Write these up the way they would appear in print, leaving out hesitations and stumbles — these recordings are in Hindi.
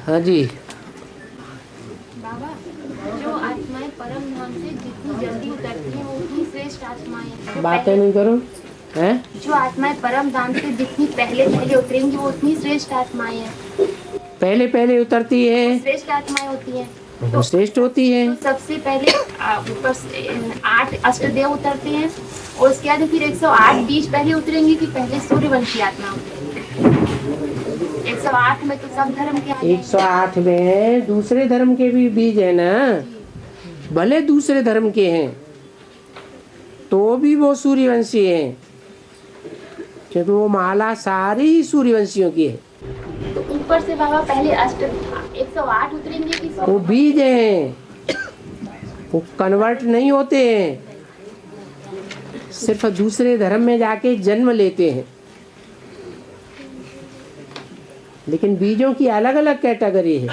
हाँ जी। बाबा, जो आत्माएं परम धाम से जितनी जल्दी उतरती हैं वो उतनी श्रेष्ठ आत्माएं हैं। बातें नहीं करो हैं। जो आत्माएं परम धाम से जितनी पहले पहले उतरेंगी वो उतनी श्रेष्ठ आत्माएं हैं। पहले पहले उतरती है, श्रेष्ठ आत्माएं होती हैं। वो श्रेष्ठ होती है। तो सबसे पहले ऊपर 8 अष्टदेव उतरते हैं और उसके बाद फिर 108 बीज पहले उतरेंगे कि पहले सूर्यवंशी आत्मा उतरेंगे। 108 में तो सब धर्म के 108 में दूसरे धर्म के भी बीज है ना, भले दूसरे धर्म के हैं तो भी वो सूर्यवंशी हैं, क्योंकि वो माला सारी सूर्यवंशियों की है। तो ऊपर से बाबा पहले 108 उतरेंगे कि वो बीज हैं, वो कन्वर्ट नहीं होते हैं, सिर्फ दूसरे धर्म में जाके जन्म लेते हैं। लेकिन बीजों की अलग अलग कैटेगरी है।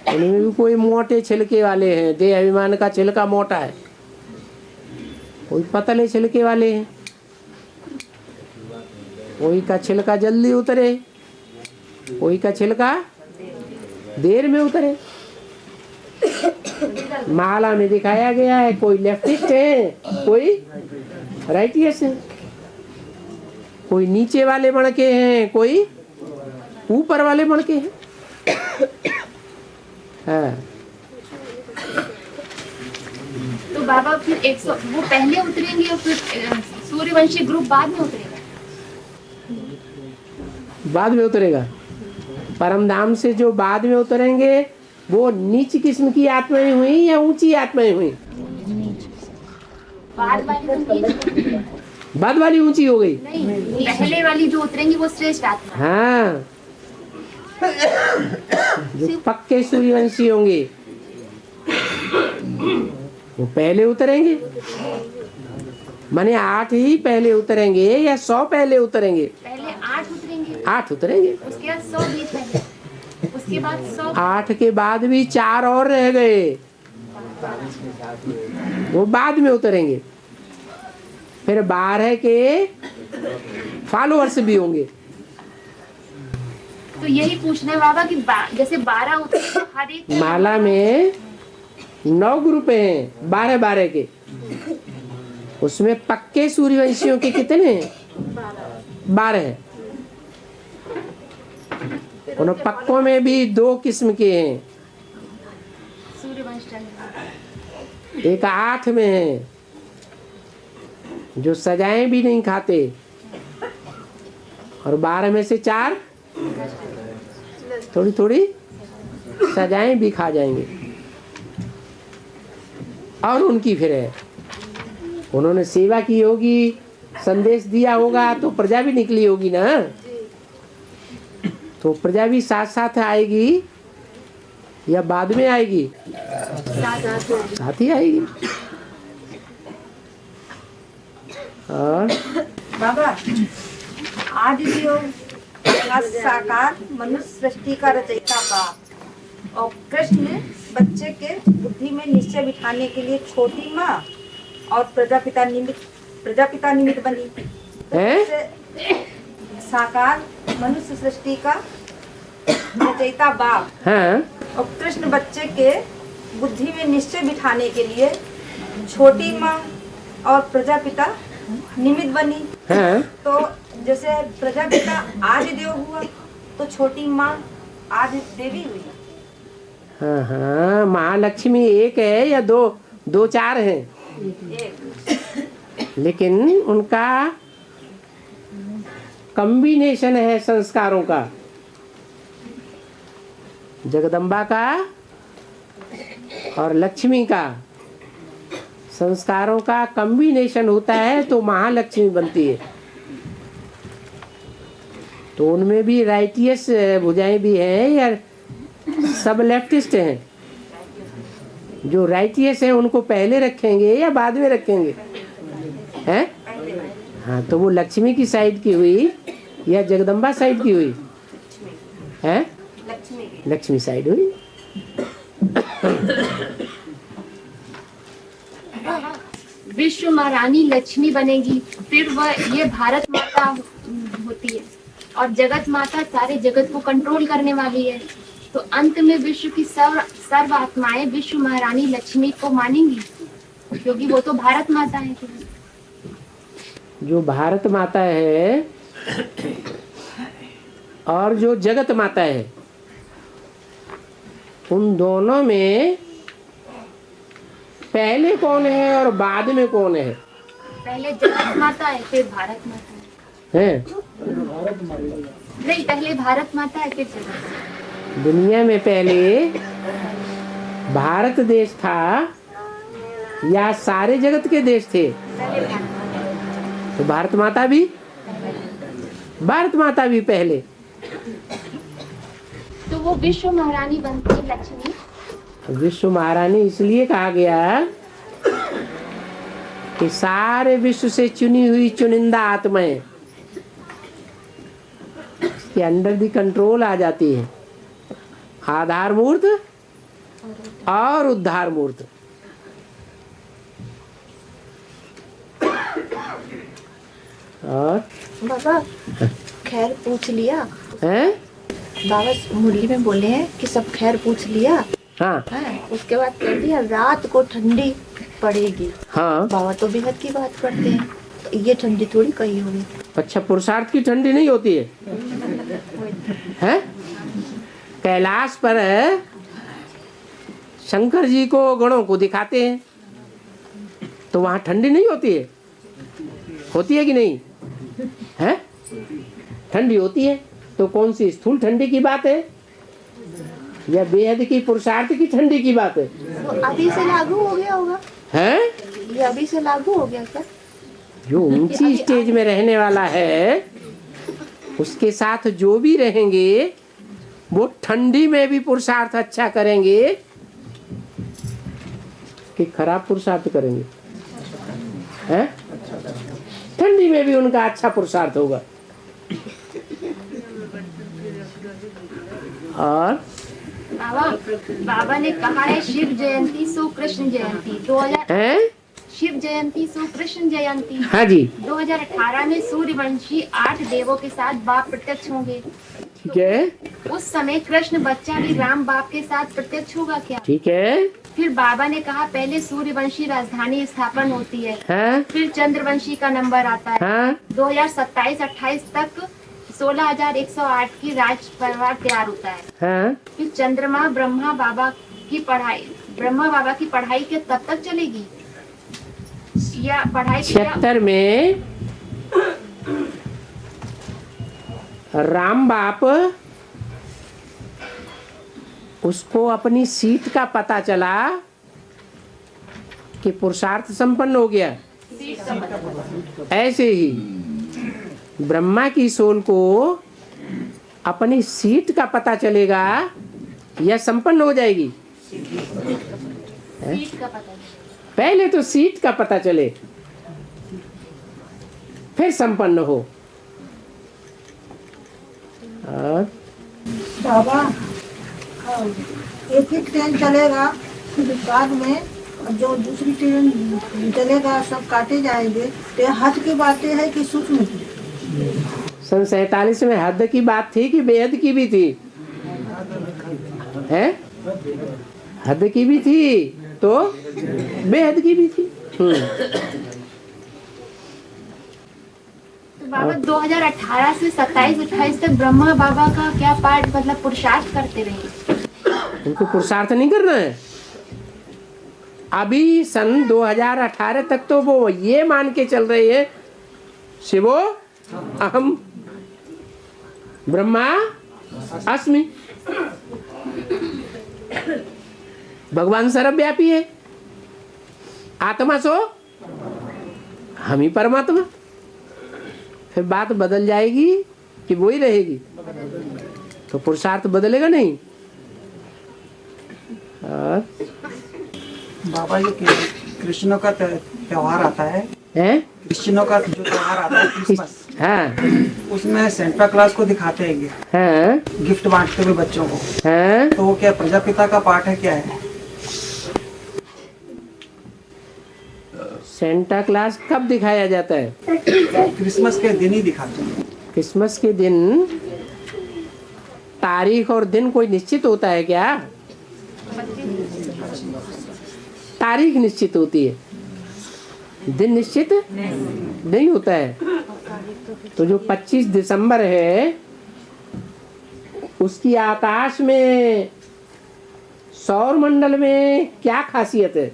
उनमें भी कोई मोटे छिलके वाले हैं, देह अभिमान का छिलका मोटा है, कोई पतले छिलके वाले हैं, कोई का छिलका जल्दी उतरे, कोई का छिलका देर में उतरे। माला में दिखाया गया है, कोई लेफ्टिस्ट है, कोई राइटिस्ट है, कोई नीचे वाले मणके हैं, कोई ऊपर वाले मणके हैं। हाँ। तो बाबा फिर 100 वो पहले उतरेंगे और फिर सूर्यवंशी ग्रुप बाद में उतरेगा। बाद में उतरेगा। परमधाम से जो बाद में उतरेंगे वो नीच किस्म की आत्माएं हुई या ऊंची आत्माएं हुई? बाद वाली ऊंची हो गई। नहीं, पहले वाली जो उतरेंगी वो श्रेष्ठ आत्मा। हाँ, जो पक्के सूर्यवंशी होंगे वो पहले उतरेंगे। माने 8 ही पहले उतरेंगे या 100 पहले उतरेंगे? पहले 8 उतरेंगे। 8 उतरेंगे। उसके बाद 100 बीज पहले, उसके बाद 100। 8 के बाद भी 4 और रह गए, वो बाद में उतरेंगे। फिर 12 के फॉलोअर्स भी होंगे। तो यही पूछना है बाबा कि जैसे 12 उतरे तो हर एक माला में 9 ग्रुप हैं, 12-12 के। उसमें पक्के सूर्यवंशियों के कितने हैं? 12 हैं। उन पक्कों में भी 2 किस्म के हैं। एक 8 में है जो सजाएं भी नहीं खाते, और 12 में से 4 थोड़ी थोड़ी सजाएं भी खा जाएंगे। और उनकी फिर है, उन्होंने सेवा की होगी, संदेश दिया होगा तो प्रजा भी निकली होगी ना, तो प्रजा भी साथ साथ आएगी या बाद में आएगी? साथ ही आएगी। और बाबा, आदिदेव साकार मनुष्य सृष्टि का रचयिता बा, और कृष्ण बच्चे के बुद्धि में निश्चय बिठाने के लिए छोटी माँ और प्रजापिता निमित्त बनी। तो साकार मनुष्य सृष्टि का रचयिता बा, हाँ, और कृष्ण बच्चे के बुद्धि में निश्चय बिठाने के लिए छोटी माँ और प्रजापिता निमित्त बनी। हाँ। तो जैसे प्रजापिता आदिदेव हुआ तो छोटी माँ आदि देवी हुई। हाँ हाँ, महालक्ष्मी एक है या दो 4 हैं? एक। लेकिन उनका कॉम्बिनेशन है संस्कारों का। जगदम्बा का और लक्ष्मी का संस्कारों का कॉम्बिनेशन होता है तो महालक्ष्मी बनती है। तो उनमें भी राइटियस भुजाएं भी हैं या सब लेफ्टिस्ट हैं? जो राइटियस है उनको पहले रखेंगे या बाद में रखेंगे? हैं? हाँ, तो वो लक्ष्मी की साइड की हुई या जगदम्बा साइड की हुई? हैं? लक्ष्मी साइड हुई। विश्व महारानी लक्ष्मी बनेगी, फिर वह ये भारत माता होती है। और जगत माता सारे जगत को कंट्रोल करने वाली है। तो अंत में विश्व की सर्व आत्माएं विश्व महारानी लक्ष्मी को मानेंगी, क्योंकि वो तो भारत माता है। जो भारत माता है और जो जगत माता है, उन दोनों में पहले कौन है और बाद में कौन है? पहले जगत माता है, फिर भारत माता है? नहीं, पहले भारत माता है, फिर जगत। दुनिया में पहले भारत देश था या सारे जगत के देश थे? पहले भारत माता। तो भारत माता भी पहले। तो वो विश्व महारानी बनती है लक्ष्मी। विश्व महारानी इसलिए कहा गया कि सारे विश्व से चुनी हुई चुनिंदा आत्माएं इसके अंडर दी कंट्रोल आ जाती है। आधार मूर्त और उद्धार मूर्त। और बाबा खैर पूछ लिया हैं? बाबा मुरली में बोले हैं कि सब खैर पूछ लिया। हाँ है उसके बाद कह दिया रात को ठंडी पड़ेगी। हाँ। बाबा तो बेहद की बात करते हैं, तो ये ठंडी थोड़ी कही होगी। अच्छा, पुरुषार्थ की ठंडी नहीं होती है? हैं? कैलाश पर शंकर जी को गणों को दिखाते हैं, तो वहां ठंडी नहीं होती है? होती है कि नहीं? है? ठंडी होती है। तो कौन सी स्थूल ठंडी की बात है या बेहद की पुरुषार्थ की ठंडी की बात है? तो अभी से लागू हो गया होगा। हैं? ये अभी से लागू हो गया क्या? जो ऊंची स्टेज में रहने वाला है उसके साथ जो भी रहेंगे वो ठंडी में भी पुरुषार्थ अच्छा करेंगे कि खराब पुरुषार्थ करेंगे? हैं? ठंडी में भी उनका अच्छा पुरुषार्थ होगा। और बाबा ने कहा है शिव जयंती सो कृष्ण जयंती 2000 हैं? शिव जयंती सो कृष्ण जयंती। हाँ जी। 2018 में सूर्यवंशी 8 देवों के साथ बाप प्रत्यक्ष होंगे। ठीक है। उस समय कृष्ण बच्चा भी राम बाप के साथ प्रत्यक्ष होगा क्या? ठीक है। फिर बाबा ने कहा पहले सूर्यवंशी राजधानी स्थापन होती है, हाँ फिर चंद्रवंशी का नंबर आता है। हाँ 2027-28 तक 16,108 की राज परिवार तैयार होता है। हाँ। फिर चंद्रमा ब्रह्मा बाबा की पढ़ाई के तब तक चलेगी या पढ़ाई 76 में राम बाप उसको अपनी सीट का पता चला कि पुरुषार्थ संपन्न हो गया। ऐसे ही ब्रह्मा की सोल को अपनी सीट का पता चलेगा या संपन्न हो जाएगी? सीट का पता है। पहले तो सीट का पता चले फिर संपन्न हो। और बाबा एक ही ट्रेन चलेगा, बाद में जो दूसरी ट्रेन चलेगा सब काटे जाएंगे। तो हद की बातें है कि सूक्ष्म की? सन 47 में हद की बात थी कि बेहद की भी थी? है? हद की भी थी तो बेहद की भी थी। तो बाबा 2018 से 27-28 तक ब्रह्मा बाबा का क्या पाठ मतलब पुरुषार्थ करते रहे? उनको पुरुषार्थ नहीं करना है। अभी सन 2018 तक तो वो ये मान के चल रहे हैं शिवो अहम ब्रह्मा अस्मि। भगवान सर्वव्यापी है, आत्मा सो हम ही परमात्मा। फिर बात बदल जाएगी कि वो ही रहेगी? तो पुरुषार्थ बदलेगा नहीं। बाबा ये कृष्ण का त्योहार आता है, कृष्ण का जो त्योहार आता है क्रिसमस, हाँ उसमें सेंटा क्लॉज को दिखाते हैं हाँ गिफ्ट बांटते हुए बच्चों को। हाँ। तो वो क्या प्रजापिता का पाठ है क्या है? सेंटा क्लास कब दिखाया जाता है? क्रिसमस के दिन ही दिखाते हैं। क्रिसमस के दिन तारीख और दिन कोई निश्चित होता है क्या? तारीख निश्चित होती है, दिन निश्चित नहीं होता है। तो जो 25 दिसंबर है उसकी आकाश में, सौर मंडल में क्या खासियत है?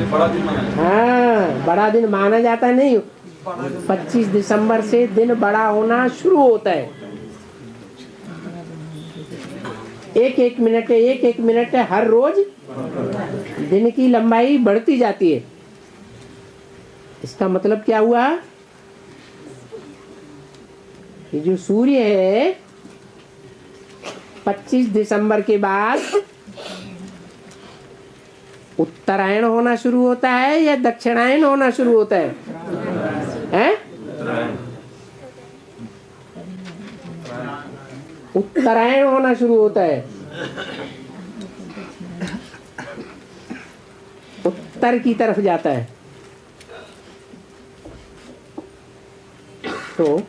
हाँ, बड़ा दिन माना जाता नहीं। 25 दिसंबर से दिन बड़ा होना शुरू होता है। एक मिनट हर रोज दिन की लंबाई बढ़ती जाती है। इसका मतलब क्या हुआ कि जो सूर्य है 25 दिसंबर के बाद उत्तरायण होना शुरू होता है या दक्षिणायन होना शुरू होता है? उत्तरायण होना शुरू होता है। उत्तर की तरफ जाता है। तो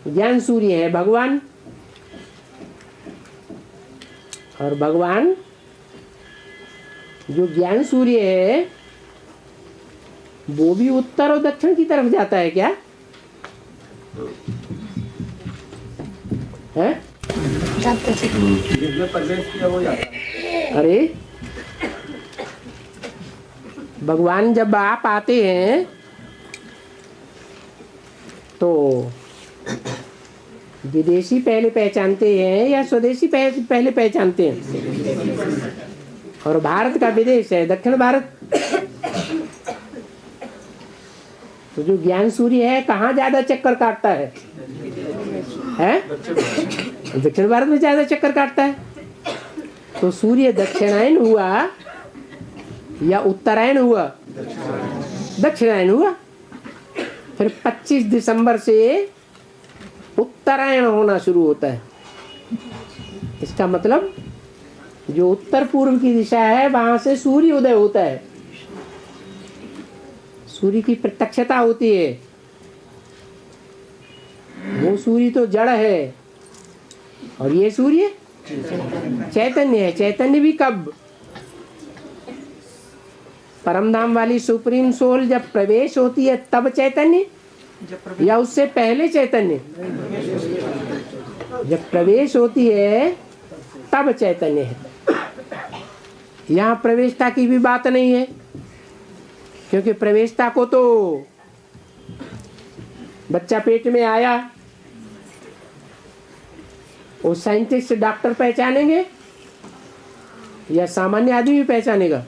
ज्ञान सूर्य है भगवान, और भगवान जो ज्ञान सूर्य है वो भी उत्तर और दक्षिण की तरफ जाता है क्या? है? अरे भगवान जब आप आते हैं तो विदेशी पहले पहचानते हैं या स्वदेशी पहले पहचानते हैं? और भारत का विदेश है दक्षिण भारत। तो जो ज्ञान सूर्य है कहाँ ज्यादा चक्कर काटता है? दक्षिण भारत में ज्यादा चक्कर काटता है। तो सूर्य दक्षिणायन हुआ या उत्तरायण हुआ? दक्षिणायन हुआ। फिर 25 दिसंबर से उत्तरायण होना शुरू होता है। इसका मतलब जो उत्तर पूर्व की दिशा है वहां से सूर्य उदय होता है। सूर्य की प्रत्यक्षता होती है। वो सूर्य तो जड़ है और ये सूर्य चैतन्य है। चैतन्य भी कब? परमधाम वाली सुप्रीम सोल जब प्रवेश होती है तब चैतन्य, या उससे पहले चैतन्य? जब प्रवेश होती है तब चैतन्य है। यहाँ प्रवेशता की भी बात नहीं है, क्योंकि प्रवेशता को तो बच्चा पेट में आया वो साइंटिस्ट डॉक्टर पहचानेंगे या सामान्य आदमी भी पहचानेगा?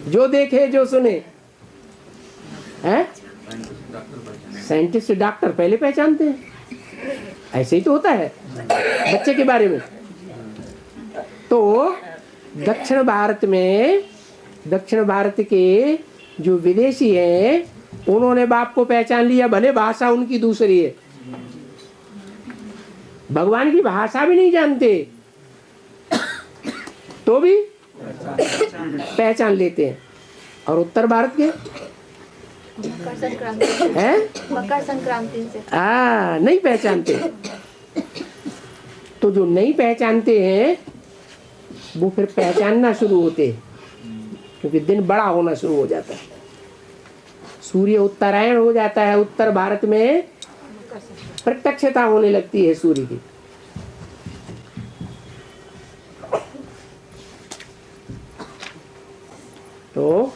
जो देखे जो सुने हैं, साइंटिस्ट डॉक्टर पहले पहचानते हैं। ऐसे ही तो होता है बच्चे के बारे में। तो दक्षिण भारत के जो विदेशी हैं उन्होंने बाप को पहचान लिया, भले भाषा उनकी दूसरी है, भगवान की भाषा भी नहीं जानते तो भी पहचान लेते हैं। और उत्तर भारत के मकर संक्रांति हैं? मकर संक्रांति से नहीं पहचानते। तो जो नहीं पहचानते हैं वो फिर पहचानना शुरू होते हैं, क्योंकि दिन बड़ा होना शुरू हो जाता है। सूर्य उत्तरायण हो जाता है। उत्तर भारत में प्रत्यक्षता होने लगती है सूर्य की। तो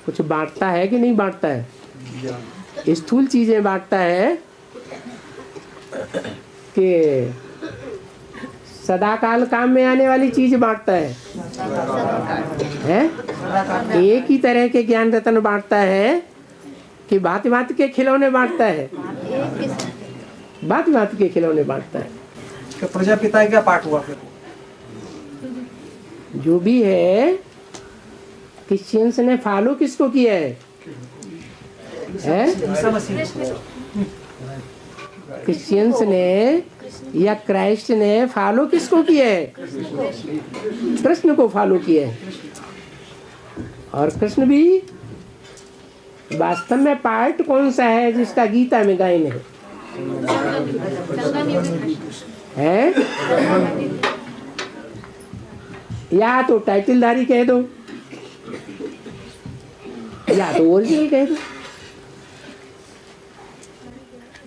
कुछ बांटता है कि नहीं बांटता है? स्थूल चीजें बांटता है कि सदाकाल काम में आने वाली चीज बांटता है? एक ही तरह के ज्ञान रत्न बांटता है कि भांति भांति के खिलौने बांटता है? भांति भांति के खिलौने बांटता है। तो प्रजापिता क्या पाठ हुआ फिर? जो भी है क्रिश्चियंस ने फॉलो किसको किया है? क्रिश्चियंस ने या क्राइस्ट ने फॉलो किसको किया है? कृष्ण को फॉलो किया है। और कृष्ण भी वास्तव में पार्ट कौन सा है जिसका गीता में गायन है? या तो टाइटलधारी कह दो या तो ओरिजिनल कह दो।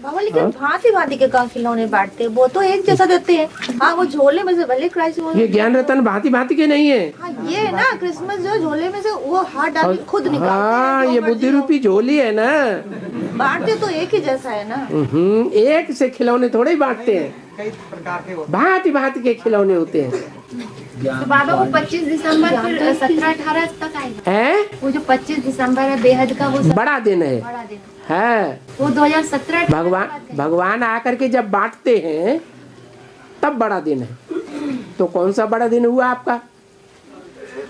बाबा लेकिन भांति भांति के का खिलौने बांटते हैं, वो तो एक जैसा देते हैं। हाँ वो झोले में से भले क्राइस्ट ये ज्ञान रतन भांति भांति के नहीं है। हाँ ये ना क्रिसमस जो झोले में से वो हाथ डाल के खुद निकालते हैं। हाँ ये बुद्धि रूपी झोली है ना, बांटते तो एक ही जैसा है ना। एक से खिलौने थोड़े ही बांटते हैं, कई प्रकार के होते भांति भांति के खिलौने होते हैं। तो बाबा वो 25 दिसंबर फिर 17-18 तक आएगा है वो जो 25 दिसंबर है बेहद का वो बड़ा दिन है। बड़ा दिन है वो 2017 भगवान आकर के जब बांटते हैं तब बड़ा दिन है। तो कौन सा बड़ा दिन हुआ आपका?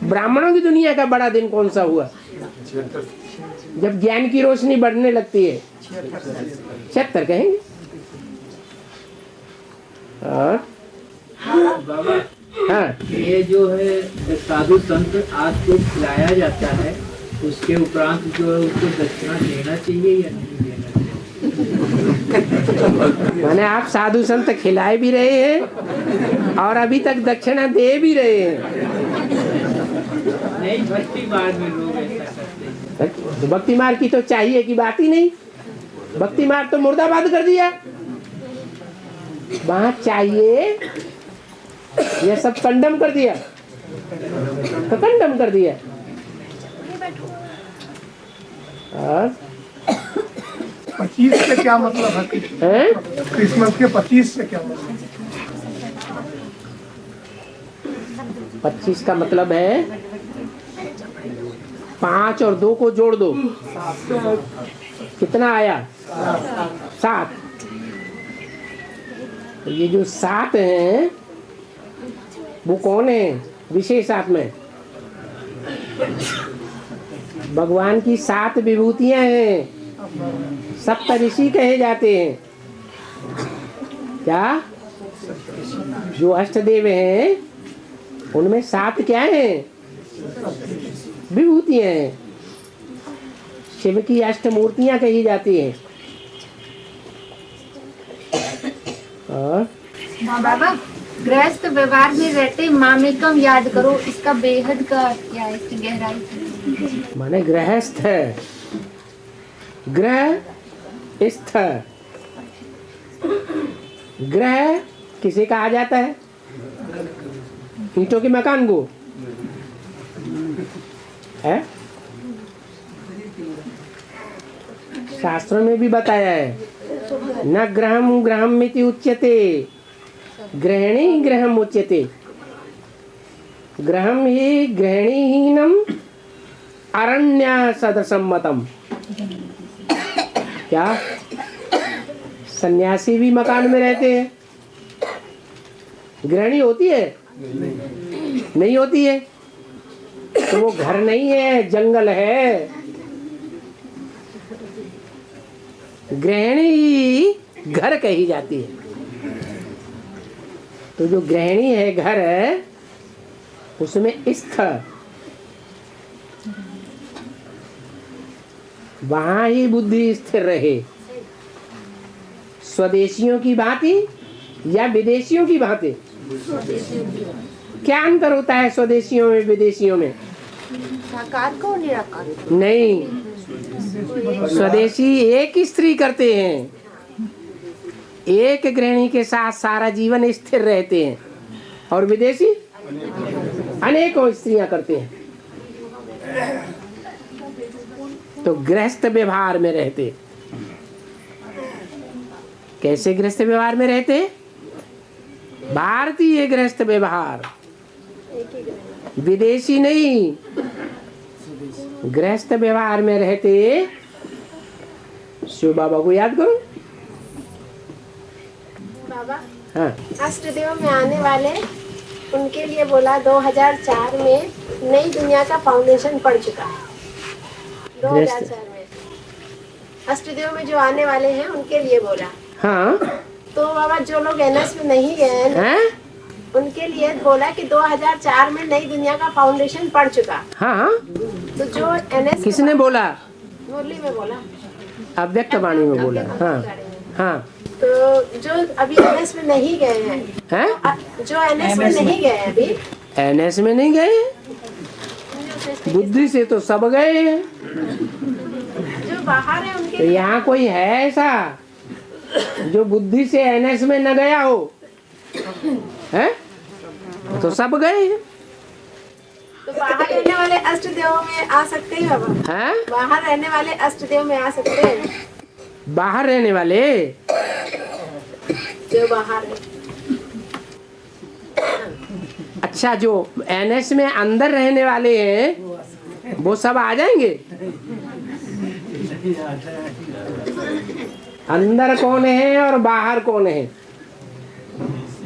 ब्राह्मणों की दुनिया का बड़ा दिन कौन सा हुआ? जब ज्ञान की रोशनी बढ़ने लगती है 76 कहेंगे। और हाँ ये जो है साधु संत आज को खिलाया जाता है, उसके उपरांत जो है उसको दक्षिणा देना चाहिए या नहीं देना चाहिए? माने आप साधु संत खिलाए भी रहे हैं और अभी तक दक्षिणा दे भी रहे हैं। नहीं, भक्ति मार्ग में लोग ऐसा करते हैं। तो भक्ति मार्ग की तो चाहिए कि बात ही नहीं, भक्ति मार्ग तो मुर्दाबाद कर दिया। वहां चाहिए ये सब कंडम कर दिया, तो कंडम कर दिया। और 25 से क्या मतलब है? क्रिसमस के 25 से क्या मतलब? 25 का मतलब है 5 और 2 को जोड़ दो, कितना आया? 7। ये जो 7 हैं वो कौन है? विशेष आत्मा है। भगवान की 7 विभूतियां हैं, सप्त ऋषि कहे जाते हैं। क्या? जो अष्टदेव हैं उनमें 7 क्या हैं? विभूतियां हैं। शिव की अष्टमूर्तियां कही जाती हैं। और बाबा गृहस्थ व्यवहार में रहते मामेकम याद करो, इसका बेहद का क्या है, इसकी गहराई? माने गृहस्थ है, ग्रह स्थ। ग्रह किसे कहा जाता है? ईंटों के मकान को है। शास्त्रों में भी बताया है, न ग्रहम ग्रहम मिति उच्यते, ग्रहणी ग्रहम उच्यते। ग्रहम ही ग्रहणीहीनम अरण्य सदसम्मतम। क्या? सन्यासी भी मकान में रहते हैं, गृहिणी होती है? नहीं होती है। तो वो घर नहीं है, जंगल है। गृहिणी घर कही जाती है। तो जो गृहिणी है घर है उसमें स्थ, वहां ही बुद्धि स्थिर रहे। स्वदेशियों की भांति या विदेशियों की भांति? क्या अंतर होता है स्वदेशियों में विदेशियों में? साकार को निराकार? नहीं, स्वदेशी एक स्त्री करते हैं, एक गृहिणी के साथ सारा जीवन स्थिर रहते हैं, और विदेशी अनेकों स्त्रियां करते हैं। तो गृहस्थ व्यवहार में रहते। कैसे गृहस्थ व्यवहार में रहते? भारतीय गृहस्थ व्यवहार, विदेशी नहीं। गृहस्थ व्यवहार में रहते। शिव बाबा को याद करो। बाबा हाँ, अष्टदेव में आने वाले उनके लिए बोला 2004 में नई दुनिया का फाउंडेशन पड़ चुका है। 2004 में अष्टदेव में जो आने वाले हैं उनके लिए बोला। हाँ। तो बाबा जो लोग एनएस में नहीं गए हैं उनके लिए बोला कि 2004 में नई दुनिया का फाउंडेशन पड़ चुका। हाँ। तो जो एनएस किसने बोला? मुरली में बोला, अव्यक्त वाणी में बोला। हाँ हाँ। तो जो अभी एनएस में नहीं गए हैं, जो एनएस में नहीं गए हैं अभी, एनएस में नहीं गए, बुद्धि से तो सब गए हैं। जो बाहर है उनके, तो यहाँ कोई है ऐसा जो बुद्धि से एनएस में न गया हो? है तो सब गए हैं। तो बाहर रहने वाले अष्ट देवों में आ सकते हैं बाबा? हैं? बाहर रहने वाले अष्ट देव में आ सकते हैं? बाहर रहने वाले जो बाहर है, अच्छा, जो एनएस में अंदर रहने वाले हैं वो सब आ जाएंगे? अंदर कौन है और बाहर कौन है?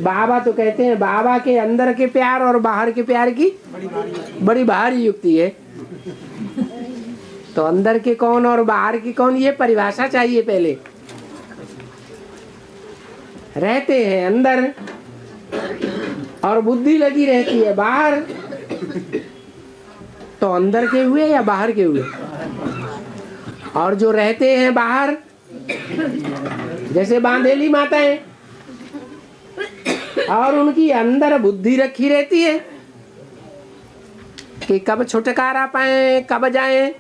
बाबा तो कहते हैं बाबा के अंदर के प्यार और बाहर के प्यार की बड़ी भारी युक्ति है। तो अंदर के कौन और बाहर की कौन, ये परिभाषा चाहिए पहले। रहते हैं अंदर और बुद्धि लगी रहती है बाहर, तो अंदर के हुए या बाहर के हुए? और जो रहते हैं बाहर, जैसे बांधेली माताएं, और उनकी अंदर बुद्धि रखी रहती है कि कब छुटकारा पाए, कब जाएं,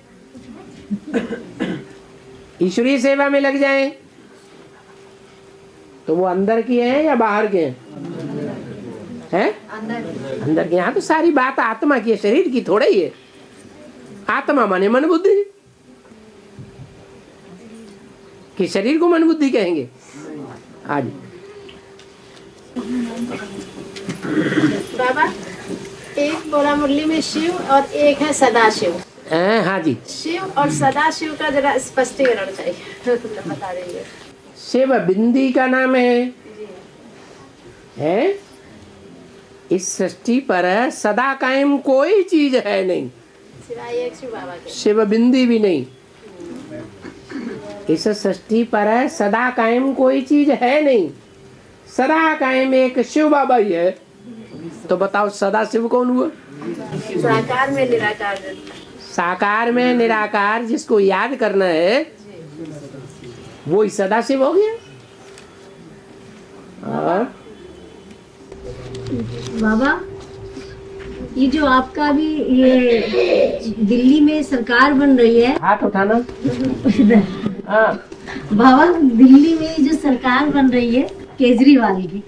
ईश्वरीय सेवा में लग जाएं। तो वो अंदर की है या बाहर के हैं? अंदर के। यहाँ तो सारी बात आत्मा की है, शरीर की थोड़ा ही है। आत्मा माने मन बुद्धि, कि शरीर को मन बुद्धि कहेंगे? आज बाबा एक बोला मुरली में शिव और एक है सदाशिव। हाँ जी। शिव और सदाशिव का जरा स्पष्टीकरण चाहिए, बता देंगे। शिव बिंदी का नाम है? इस सृष्टि पर सदा कायम कोई चीज है नहीं, सिवाय एक शिव बाबा के। शिव बिंदी भी नहीं। इस सृष्टि पर सदा कायम कोई चीज है नहीं, सदा कायम एक शिव बाबा ही है। तो बताओ सदा शिव कौन हुआ? साकार में निराकार। साकार में निराकार जिसको याद करना है वो ही सदा शिव हो गया। और बाबा ये जो आपका भी ये दिल्ली में सरकार बन रही है, हाथ उठाना। हाँ बाबा दिल्ली में जो सरकार बन रही है केजरीवाल की,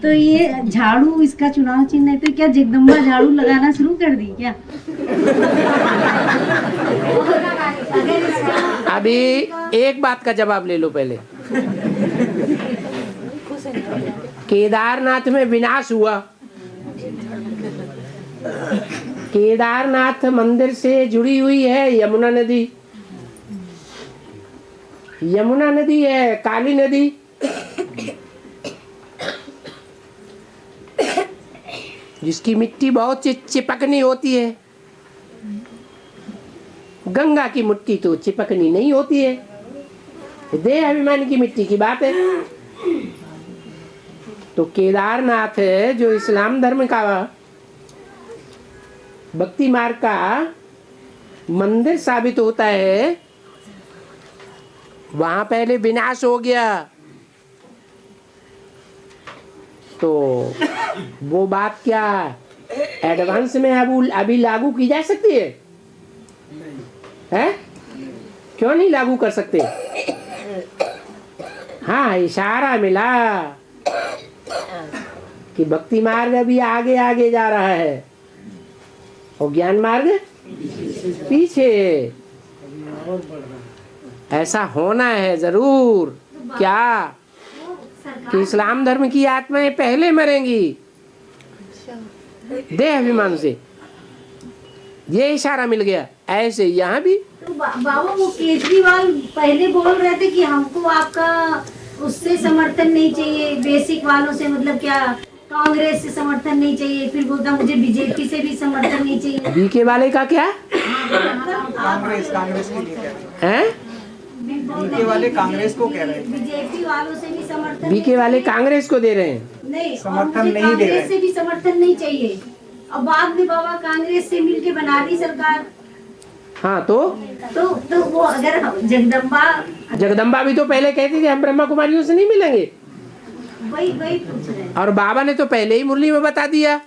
तो ये झाड़ू इसका चुनाव चिन्ह है, तो क्या जगदम्बा झाड़ू लगाना शुरू कर दी क्या? अभी एक बात का जवाब ले लो पहले। केदारनाथ में विनाश हुआ, केदारनाथ मंदिर से जुड़ी हुई है यमुना नदी। यमुना नदी है काली नदी, जिसकी मिट्टी बहुत चिपकनी होती है। गंगा की मिट्टी तो चिपकनी नहीं होती है, देह अभिमान की मिट्टी की बात है। तो केदारनाथ है जो इस्लाम धर्म का भक्ति मार्ग का मंदिर साबित होता है, वहां पहले विनाश हो गया। तो वो बात क्या एडवांस में अभी लागू की जा सकती है? हैं? क्यों नहीं लागू कर सकते? हाँ, इशारा मिला कि भक्ति मार्ग अभी आगे आगे जा रहा है और ज्ञान मार्ग पीछे। ऐसा होना है जरूर। क्या कि इस्लाम धर्म की आत्माएं पहले मरेंगी देह अभिमान से, ये इशारा मिल गया। ऐसे यहाँ भी तो बाबा वो केजरीवाल पहले बोल रहे थे कि हमको आपका उससे समर्थन नहीं चाहिए, बेसिक वालों से, मतलब क्या कांग्रेस से समर्थन नहीं चाहिए, फिर बोलता मुझे बीजेपी से भी समर्थन नहीं चाहिए। बीके वाले का क्या कांग्रेस के लिए कह रहे है? बीके वाले कांग्रेस को कह रहे हैं, बीजेपी वालों से भी समर्थन, बीके वाले कांग्रेस को दे रहे हैं नहीं, समर्थन नहीं दे रहे, कांग्रेस से भी समर्थन नहीं चाहिए। अब बाद में बाबा कांग्रेस से मिलके बना दी सरकार, हाँ तो वो अगर जगदम्बा भी तो पहले कहती थी हम ब्रह्मा कुमारियों से नहीं मिलेंगे। वही पूछ रहे हैं। और बाबा ने तो पहले ही मुरली में बता दिया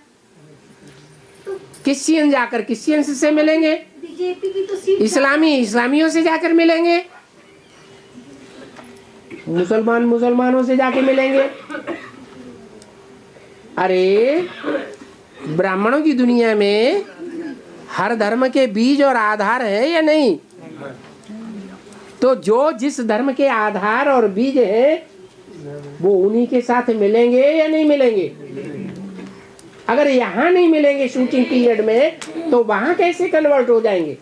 क्रिश्चियन जाकर क्रिश्चियन से मिलेंगे, बीजेपी की तो सीट इस्लामियों से जाकर मिलेंगे, मुसलमानों से जाके मिलेंगे। अरे ब्राह्मणों की दुनिया में हर धर्म के बीज और आधार है या नहीं? तो जो जिस धर्म के आधार और बीज है वो उन्हीं के साथ मिलेंगे या नहीं मिलेंगे? अगर यहाँ नहीं मिलेंगे शूटिंग पीरियड में तो वहां कैसे कन्वर्ट हो जाएंगे?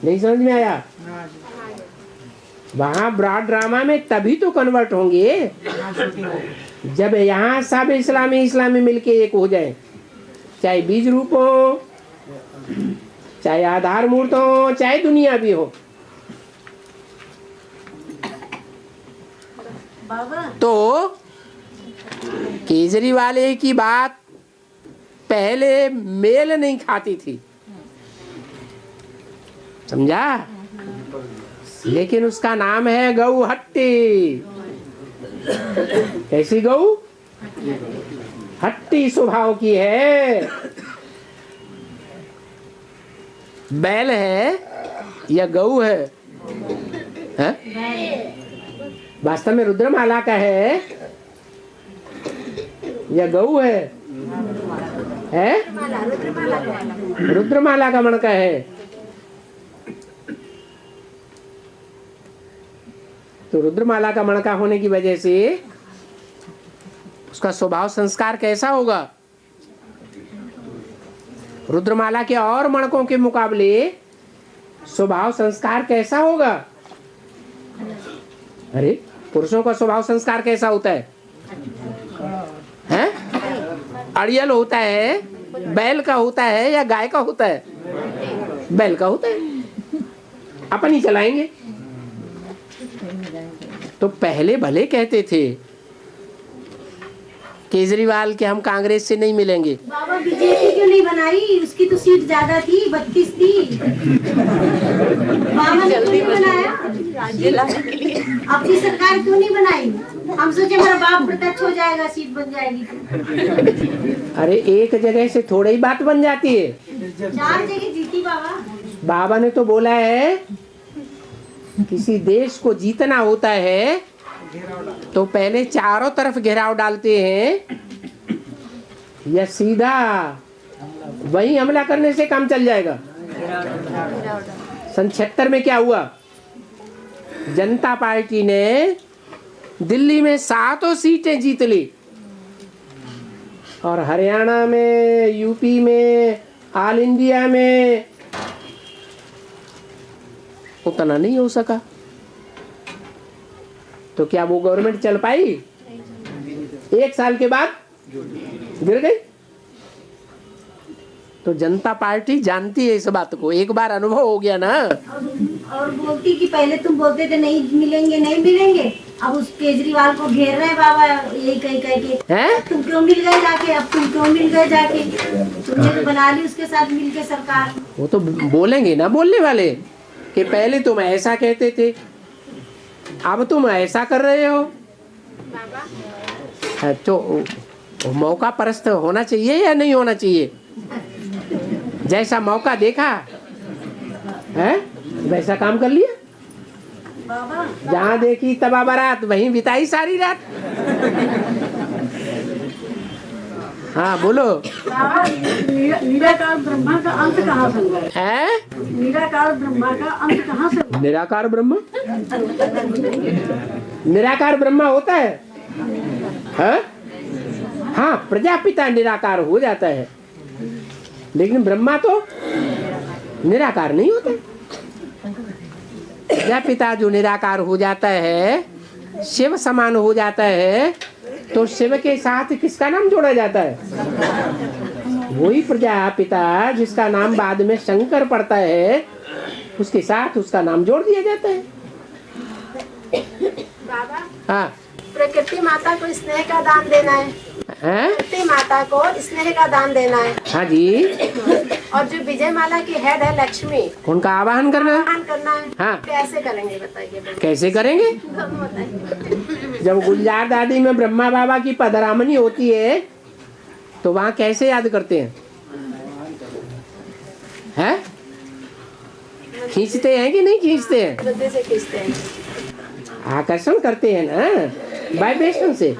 नहीं समझ में आया? वहां ब्रॉड ड्रामा में तभी तो कन्वर्ट होंगे जब यहाँ सब इस्लामी मिलके एक हो जाए, चाहे बीज रूप हो, चाहे आधार मूर्त हो, चाहे दुनिया भी हो। तो केजरीवाल की बात पहले मेल नहीं खाती थी, समझा? लेकिन उसका नाम है गऊ हट्टी। कैसी गऊ? हट्टी स्वभाव की है। बैल है या गऊ है? वास्तव में रुद्रमाला का है या गऊ है? रुद्रमाला का मणका है। तो रुद्रमाला का मणका होने की वजह से उसका स्वभाव संस्कार कैसा होगा? रुद्रमाला के और मणकों के मुकाबले स्वभाव संस्कार कैसा होगा? अरे पुरुषों का स्वभाव संस्कार कैसा होता है? हैं? अड़ियल होता है, बैल का होता है या गाय का होता है? बैल का होता है। अपन ही चलाएंगे। तो पहले भले कहते थे केजरीवाल के हम कांग्रेस से नहीं मिलेंगे। बाबा बीजेपी क्यों नहीं बनाई? उसकी तो सीट ज्यादा थी, 32 थी। बाबा ने क्यों नहीं बनाया? अपनी सरकार क्यों नहीं बनाई? हम सोचे मेरा बाप प्रत्यक्ष हो जाएगा, सीट बन जाएगी। अरे एक जगह से थोड़ी ही बात बन जाती है। 4 जगह जीती बाबा। बाबा ने तो बोला है किसी देश को जीतना होता है तो पहले चारों तरफ घेराव डालते हैं या सीधा वही हमला करने से काम चल जाएगा। सन 76 में क्या हुआ? जनता पार्टी ने दिल्ली में 7 सीटें जीत ली और हरियाणा में, यूपी में, ऑल इंडिया में उतना नहीं हो सका। तो क्या वो गवर्नमेंट चल पाई? 1 साल के बाद गिर गई। तो जनता पार्टी जानती है इस बात को, एक बार अनुभव हो गया ना। और बोलती कि पहले तुम बोलते थे नहीं मिलेंगे, अब उस केजरीवाल को घेर रहे बाबा, यही कह के तुम क्यों मिल गए जाके, अब तुम क्यों मिल गए जाके, तुमने तो बना ली उसके साथ मिलके सरकार। वो तो बोलेंगे ना बोलने वाले कि पहले तुम ऐसा कहते थे, अब तुम ऐसा कर रहे हो। तो मौका परस्त होना चाहिए या नहीं होना चाहिए? जैसा मौका देखा है वैसा काम कर लिया। जहाँ देखी तबा बारात वहीं बिताई सारी रात। हाँ बोलो। निराकार ब्रह्मा का अंत कहाँ से है? निराकार ब्रह्मा का अंत कहाँ से? निराकार ब्रह्मा? निराकार ब्रह्मा होता है? हाँ प्रजापिता निराकार हो जाता है, लेकिन ब्रह्मा तो निराकार नहीं होता। प्रजापिता जो निराकार हो जाता है, शिव समान हो जाता है, तो शिव के साथ किसका नाम जोड़ा जाता है? वही प्रजापिता जिसका नाम बाद में शंकर पड़ता है, उसके साथ उसका नाम जोड़ दिया जाता है। बाबा हाँ प्रकृति माता को स्नेह का दान देना है। धरती माता को स्नेह का दान देना है। हाँ जी। और जो विजय माला की हेड है लक्ष्मी, उनका आवाहन करना है। आवाहन करना है। हाँ। कैसे करेंगे बताइए? कैसे करेंगे? जब गुलजार दादी में ब्रह्मा बाबा की पधरामनी होती है तो वहाँ कैसे याद करते हैं? हैं? खींचते हैं कि नहीं खींचते हैं? बुद्धि से खींचते हैं। आकर्षण करते हैं ना, वाइब्रेशन से।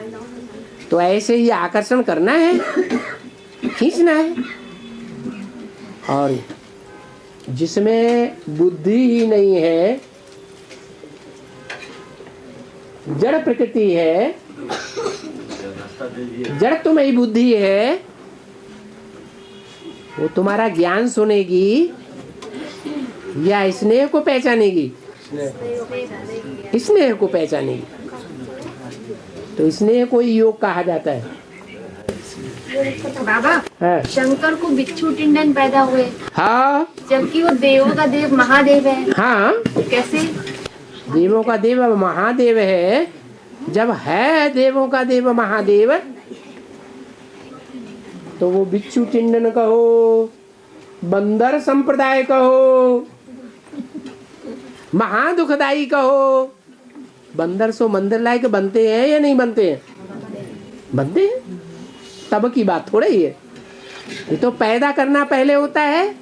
तो ऐसे ही आकर्षण करना है, खींचना है। और जिसमें बुद्धि ही नहीं है, जड़ प्रकृति है, जड़त्वमयी बुद्धि है, वो तुम्हारा ज्ञान सुनेगी या स्नेह को पहचानेगी? स्नेह को पहचानेगी। तो स्नेह को ही योग कहा जाता है। बाबा, हाँ। शंकर को बिच्छू टिंडन पैदा हुए। हाँ। जबकि वो देवों का देव महादेव है। हाँ। कैसे? देवों का देव महादेव है। जब है देवों का देव महादेव तो वो बिच्छू टिंडन कहो, बंदर संप्रदाय कहो, महादुखदाई कहो, बंदर सो मंदिर लायक बनते हैं या नहीं बनते हैं? बनते हैं। तब की बात थोड़ा ही है। ये तो पैदा करना पहले होता है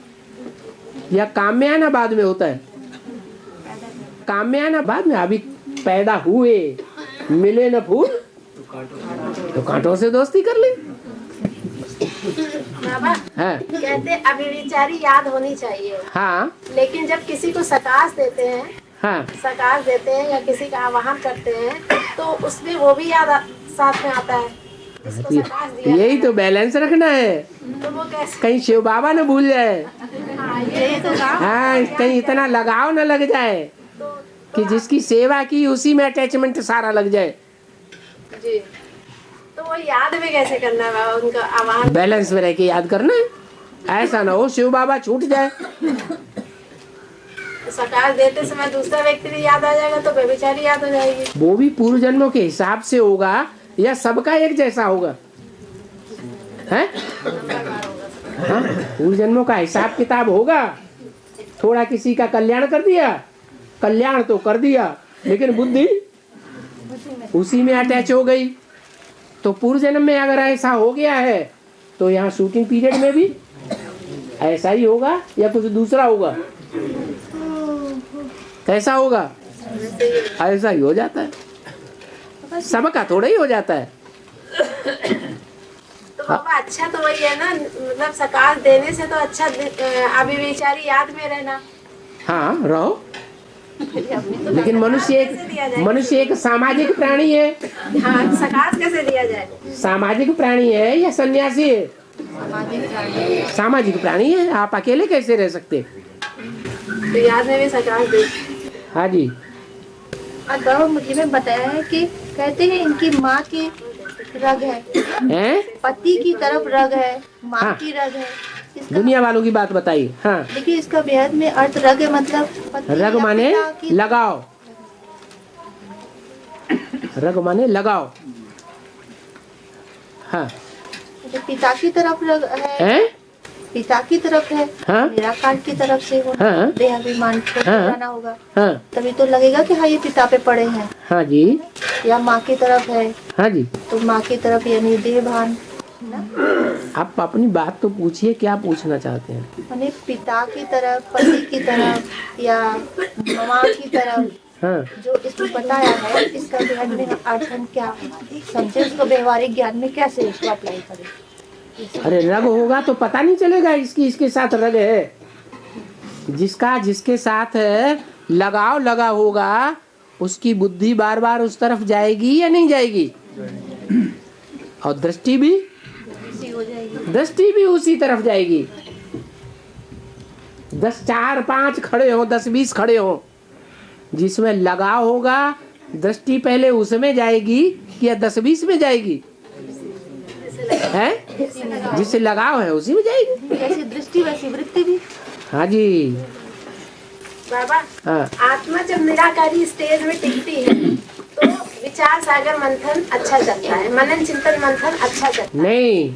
या काम्याना बाद में होता है? काम्याना बाद में। अभी पैदा हुए, मिले न फूल तो कांटों से दोस्ती कर ले। बाबा, हाँ। कहते अभिविचारी याद होनी चाहिए। हाँ। लेकिन जब किसी को सकाश देते हैं, हाँ। सकाश देते हैं या किसी का आवाहन करते हैं तो उसमें वो भी याद साथ में आता है। जिसको सकाश दिया यही तो बैलेंस रखना है। तो वो कैसे? कहीं शिव बाबा न भूल जाए। यही तो हाँ, कहीं इतना लगाव न लग जाए कि जिसकी सेवा की उसी में अटैचमेंट सारा लग जाए। जी। तो वो याद में कैसे करना है बाबा? उनका आवाहन बैलेंस में रह के याद करना है। ऐसा ना हो शिव बाबा छूट जाए। सकाश देते समय दूसरा व्यक्ति भी याद आ जाएगा तो बेचारी याद हो जाएगी। वो भी पूर्व जन्मों के हिसाब से होगा या सबका एक जैसा होगा? है? हाँ, पूर्व जन्मों का हिसाब किताब होगा। थोड़ा किसी का कल्याण कर दिया, कल्याण तो कर दिया, लेकिन बुद्धि उसी में अटैच हो गई। तो पूर्व जन्म में अगर ऐसा हो गया है तो यहाँ शूटिंग पीरियड में भी ऐसा ही होगा या कुछ दूसरा होगा? कैसा होगा? ऐसा ही हो जाता है। सबका थोड़ा ही हो जाता है। तो बाबा अच्छा तो वही है ना, मतलब सकाश देने से तो अच्छा अभिविचारी याद में रहना। हाँ, रहो। लेकिन मनुष्य एक सामाजिक प्राणी है। हाँ, सकाश कैसे दिया जाए? सामाजिक प्राणी है या सन्यासी है? सामाजिक प्राणी है। आप अकेले कैसे रह सकते? तो याद में भी सकाश दे। हाँ जी। गौर मुझे में बताया है कि कहते हैं इनकी माँ की रग है, पति की तरफ रग है, माँ हाँ। की रग है। दुनिया वालों की बात बताइए। हाँ। देखिए इसका बेहद में अर्थ रग है, मतलब रग माने लगाओ। रग माने लगाओ। हाँ। पिता की तरफ रग है, पिता की तरफ है, हाँ? निराकार की तरफ से हो, हाँ? देहाभिमान जाना होगा। हाँ? तभी तो लगेगा कि हाँ ये पिता पे पड़े हैं। हाँ जी। या माँ की तरफ है। हाँ जी। तो माँ की तरफ यानी देहभान। आप अपनी बात तो पूछिए, क्या पूछना चाहते हैं? यानी पिता की तरफ, पति की तरफ या माँ की तरफ। हाँ। जो इसमें बताया है इसका बेहद में अर्थ हम क्या समझे, उसको व्यवहारिक ज्ञान में कैसे इसको अप्लाई करें? अरे रग होगा तो पता नहीं चलेगा इसके साथ रग है। जिसके साथ लगाव लगा होगा उसकी बुद्धि बार बार उस तरफ जाएगी या नहीं जाएगी? और दृष्टि भी उसी तरफ जाएगी। 10 4 5 खड़े हो, 10 20 खड़े हो, जिसमें लगाव होगा दृष्टि पहले उसमें जाएगी या 10 20 में जाएगी? है? जिससे लगाव है उसी में जाएगी। जैसी दृष्टि वैसी वृत्ति भी। हाँ जी। बाबा, हाँ। आत्मा जब निराकारी स्टेज में टिकती है तो विचार सागर मंथन अच्छा चलता है, मनन चिंतन मंथन अच्छा चलता है। नहीं,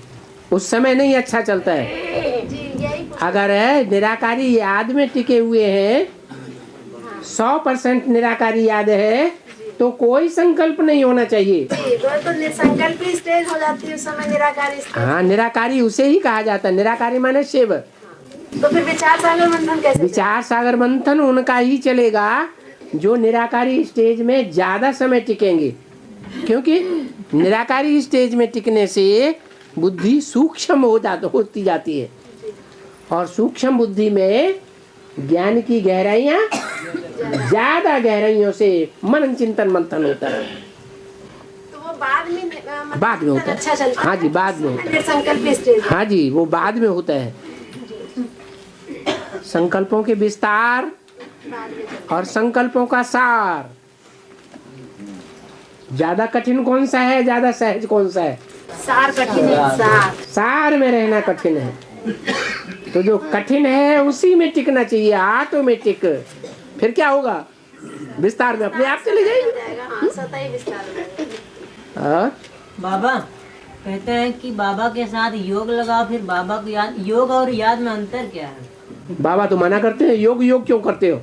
उस समय नहीं अच्छा चलता है। जी यही अगर निराकारी याद में टिके हुए हैं, 100% निराकारी याद है, तो कोई संकल्प नहीं होना चाहिए। वो तो निसंकल्पी स्टेज हो जाती है उस समय, निराकारी स्टेज। हाँ, निराकारी उसे ही कहा जाता है। निराकारी माने शिव। तो फिर विचार सागर मंथन कैसे? विचार सागर मंथन उनका ही चलेगा जो निराकारी स्टेज में ज्यादा समय टिकेंगे, क्योंकि निराकारी स्टेज में टिकने से बुद्धि सूक्ष्म होती जाती है, और सूक्ष्म बुद्धि में ज्ञान की गहराइयाँ ज्यादा गहराइयों से मनन चिंतन मंथन होता है। तो वो बाद में होता है। अच्छा चलता है। हाँ जी, बाद में होता है। निसंकल्पी स्टेज। हाँ जी, वो बाद में होता है। संकल्पों के विस्तार और संकल्पों का सार। ज्यादा कठिन कौन सा है, ज्यादा सहज कौन सा है? सार कठिन है। सार में रहना कठिन है। तो जो कठिन है उसी में टिकना चाहिए, ऑटोमेटिक। फिर क्या होगा? विस्तार में अपने आप चले जाएगी। सतही विस्तार। हाँ? बाबा कहते हैं कि बाबा के साथ योग लगाओ, फिर बाबा को याद। योग और याद में अंतर क्या है? बाबा तो मना करते हैं। योग क्यों करते हो?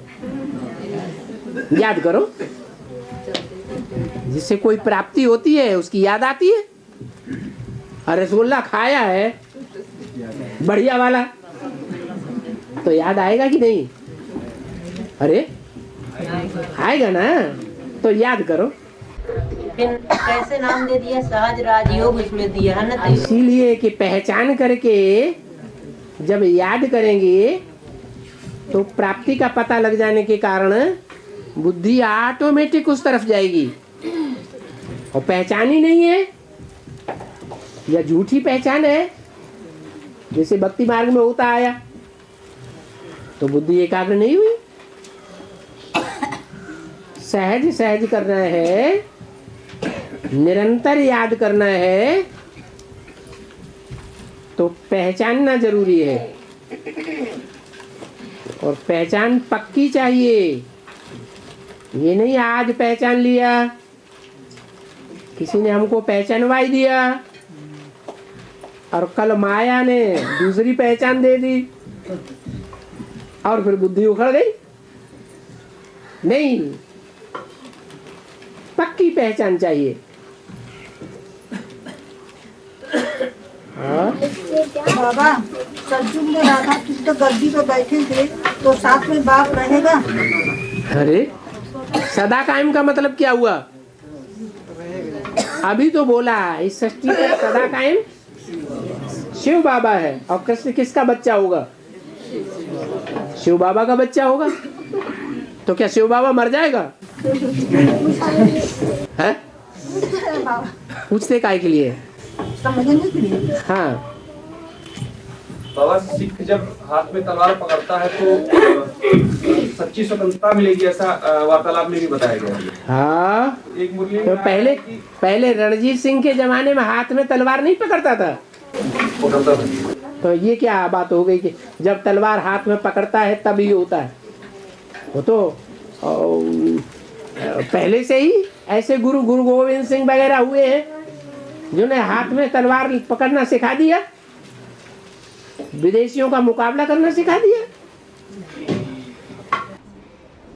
याद करो, जिससे कोई प्राप्ति होती है उसकी याद आती है। और रसगुल्ला खाया है बढ़िया वाला, तो याद आएगा कि नहीं? अरे आएगा ना, तो याद करो। फिर कैसे नाम दे दिया? सहज राजयोग उसमें दिया है ना। इसीलिए कि पहचान करके जब याद करेंगे तो प्राप्ति का पता लग जाने के कारण बुद्धि ऑटोमेटिक उस तरफ जाएगी। और पहचान ही नहीं है या झूठी पहचान है, जैसे भक्ति मार्ग में होता आया, तो बुद्धि एकाग्र नहीं हुई। सहज सहज करना है, निरंतर याद करना है, तो पहचानना जरूरी है। और पहचान पक्की चाहिए। ये नहीं आज पहचान लिया, किसी ने हमको पहचानवाई दिया और कल माया ने दूसरी पहचान दे दी और फिर बुद्धि उखड़ गई। नहीं, पक्की पहचान चाहिए। बाबा सज्जुग में राधा कृष्ण गद्दी पे बैठे थे, तो साथ में बाप रहेगा? अरे सदा कायम का मतलब क्या हुआ? अभी तो बोला इस सृष्टि पर सदा कायम शिव बाबा है। और कृष्ण किसका बच्चा होगा? शिव बाबा का बच्चा होगा। तो क्या शिव बाबा मर जाएगा? है? पूछते काय के लिए? समझने के लिए। हाँ बाबा, सिख जब हाथ में तलवार पकड़ता है तो सच्ची स्वतंत्रता मिलेगी, ऐसा वार्तालाप में भी बताया गया है। हाँ, एक मुरली तो पहले रणजीत सिंह के जमाने में हाथ में तलवार नहीं पकड़ता था। तो ये क्या बात हो गई कि जब तलवार हाथ में पकड़ता है तब ये होता है? वो तो पहले से ही ऐसे गुरु गोविंद सिंह वगैरह हुए हैं जिन्हें हाथ में तलवार पकड़ना सिखा दिया, विदेशियों का मुकाबला करना सिखा दिया।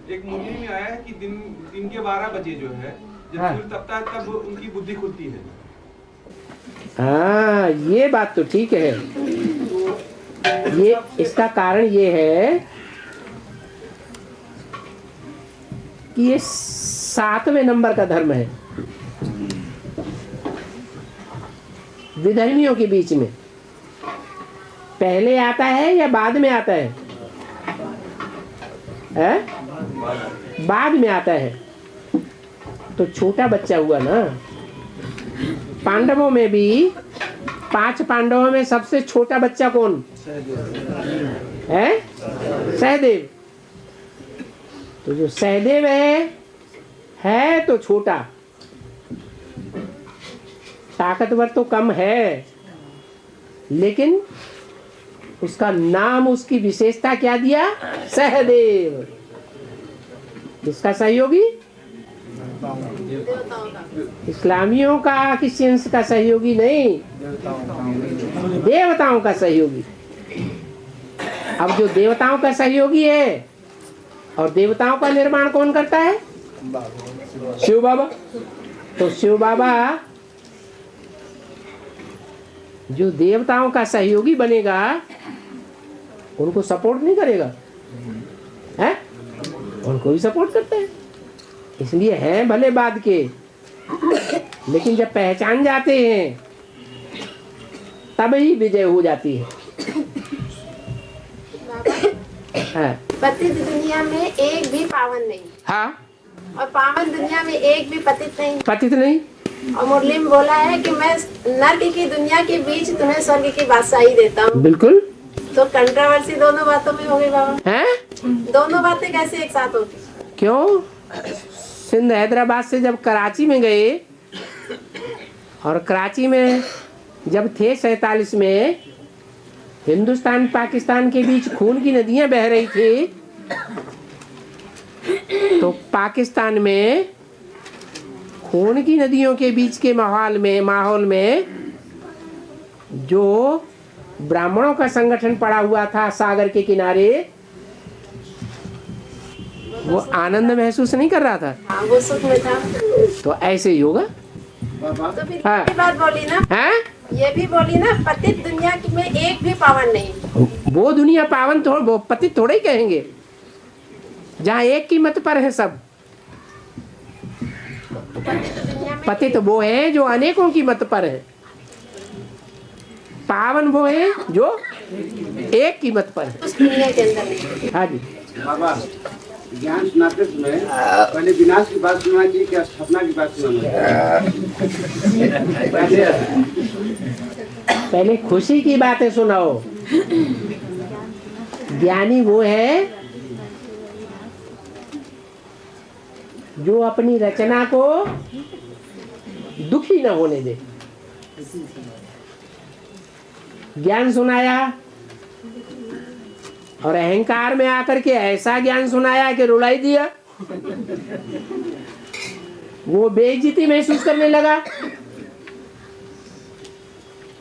एक मुरली में आया है कि दिन के 12 बजे जो है, जब सूर्य तपता है तब उनकी बुद्धि खुलती है। हाँ, ये बात तो ठीक है। ये इसका कारण ये है कि ये 7वें नंबर का धर्म है विधर्मियों के बीच में। पहले आता है या बाद में आता है? बाद में आता है। तो छोटा बच्चा हुआ ना। पांडवों में भी 5 पांडवों में सबसे छोटा बच्चा कौन है? सहदेव। तो जो सहदेव है तो छोटा, ताकतवर तो कम है, लेकिन उसका नाम, उसकी विशेषता क्या दिया? सहदेव। किसका सहयोगी? इस्लामियों का क्रिश्चियंस का सहयोगी नहीं, देवताओं का सहयोगी। अब जो देवताओं का सहयोगी है, और देवताओं का निर्माण कौन करता है? शिव बाबा। तो शिव बाबा जो देवताओं का सहयोगी बनेगा उनको सपोर्ट नहीं करेगा, है? उनको भी सपोर्ट करते हैं। इसलिए हैं भले बाद के, लेकिन जब पहचान जाते हैं तब ही विजय हो जाती है। हाँ। पतित दुनिया में एक भी पावन नहीं। हाँ। और पावन दुनिया में एक भी पतित नहीं। पतित नहीं। और मुरली में बोला है कि मैं नर्क की दुनिया के बीच तुम्हें स्वर्ग की बादशाही देता हूँ। बिल्कुल। तो कंट्रोवर्सी दोनों बातों में हो गई बाबा। हैं? दोनों बातें कैसे एक साथ होती? क्यों? सिंध हैदराबाद से जब कराची में गए, और कराची में जब थे 47 में, हिंदुस्तान पाकिस्तान के बीच खून की नदियां बह रही थी, तो पाकिस्तान में खून की नदियों के बीच के माहौल में जो ब्राह्मणों का संगठन पड़ा हुआ था सागर के किनारे, वो आनंद महसूस नहीं कर रहा था। हाँ, वो सुख में था। तो ऐसे ही होगा। तो फिर हाँ। ये बात बोली ना, हैं? ये भी बोली ना, पतित दुनिया में एक भी पावन नहीं। वो दुनिया पावन वो पतित थोड़े ही कहेंगे, जहाँ एक की मत पर है सब। पतित वो है जो अनेकों की मत पर है, पावन वो है जो एक की मत पर है। उस दुनिया के अंदर नहीं। हाँ जी बाबा, ज्ञान सुनाते समय पहले विनाश की बात सुनना चाहिए क्या स्थापना की बात सुनाना चाहिए? पहले खुशी की बातें सुनाओ। ज्ञानी वो है जो अपनी रचना को दुखी न होने दे। ज्ञान सुनाया और अहंकार में आकर के ऐसा ज्ञान सुनाया कि रुलाई दिया, वो बेइज्जती महसूस करने लगा।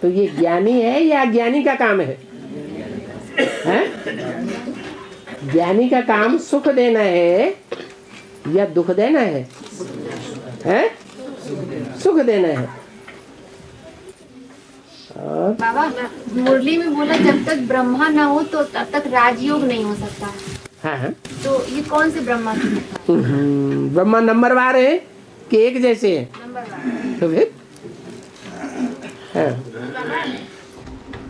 तो ये ज्ञानी है या अज्ञानी का काम है? ज्ञानी का काम सुख देना है या दुख देना है? सुख देना है। और बाबा मुरली में बोला जब तक ब्रह्मा ना हो तो तब तक राजयोग नहीं हो सकता। हाँ। तो ये कौन से ब्रह्मा की बात है? ब्रह्मा नंबरवार है कि एक जैसे है? तो फिर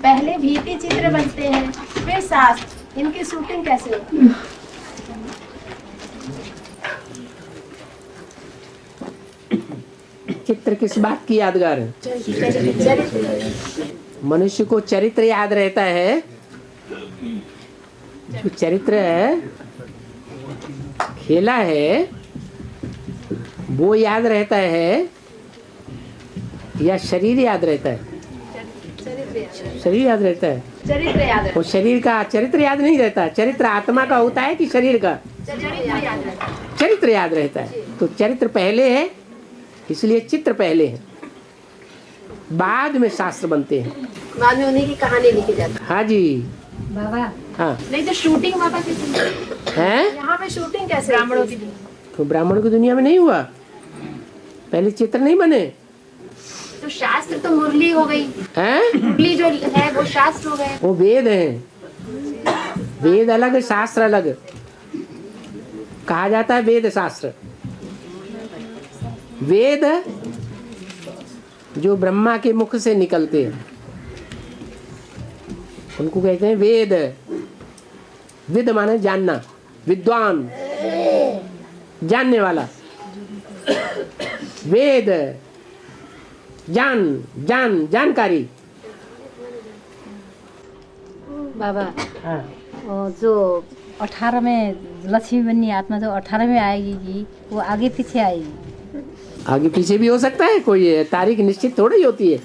पहले भित्ति चित्र बनते हैं, फिर शास्त्र, इनकी शूटिंग कैसे होती है? चित्र किस बात की यादगार है? मनुष्य को चरित्र याद रहता है। जो चरित्र है खेला है वो याद रहता है या शरीर याद रहता है? शरीर याद रहता है। चरित्र याद है। वो शरीर का चरित्र याद नहीं रहता। चरित्र आत्मा का होता है कि शरीर का? चरित्र याद रहता है। तो चरित्र पहले है, इसलिए चित्र पहले है, बाद में शास्त्र बनते हैं, बाद में उन्हीं की कहानी लिखी जाती है। हाँ जी बाबा। हाँ। नहीं तो शूटिंग बाबा कैसे है? यहाँ पे शूटिंग कैसे? ब्राह्मणों की तो ब्राह्मणों की दुनिया में नहीं हुआ, पहले चित्र नहीं बने। तो शास्त्र तो मुरली हो गई है? मुरली जो है वो शास्त्र हो गए। वो वेद हैं। वेद अलग शास्त्र अलग कहा जाता है। वेद शास्त्र, वेद जो ब्रह्मा के मुख से निकलते हैं उनको कहते हैं वेद। विद माने जानना, विद्वान, जानने वाला। वेद जानकारी। बाबा हाँ। और जो 18 में लक्ष्मी बननी आत्मा जो 18 में आएगी वो आगे पीछे आएगी? आगे पीछे भी हो सकता है, कोई तारीख निश्चित थोड़ी होती है।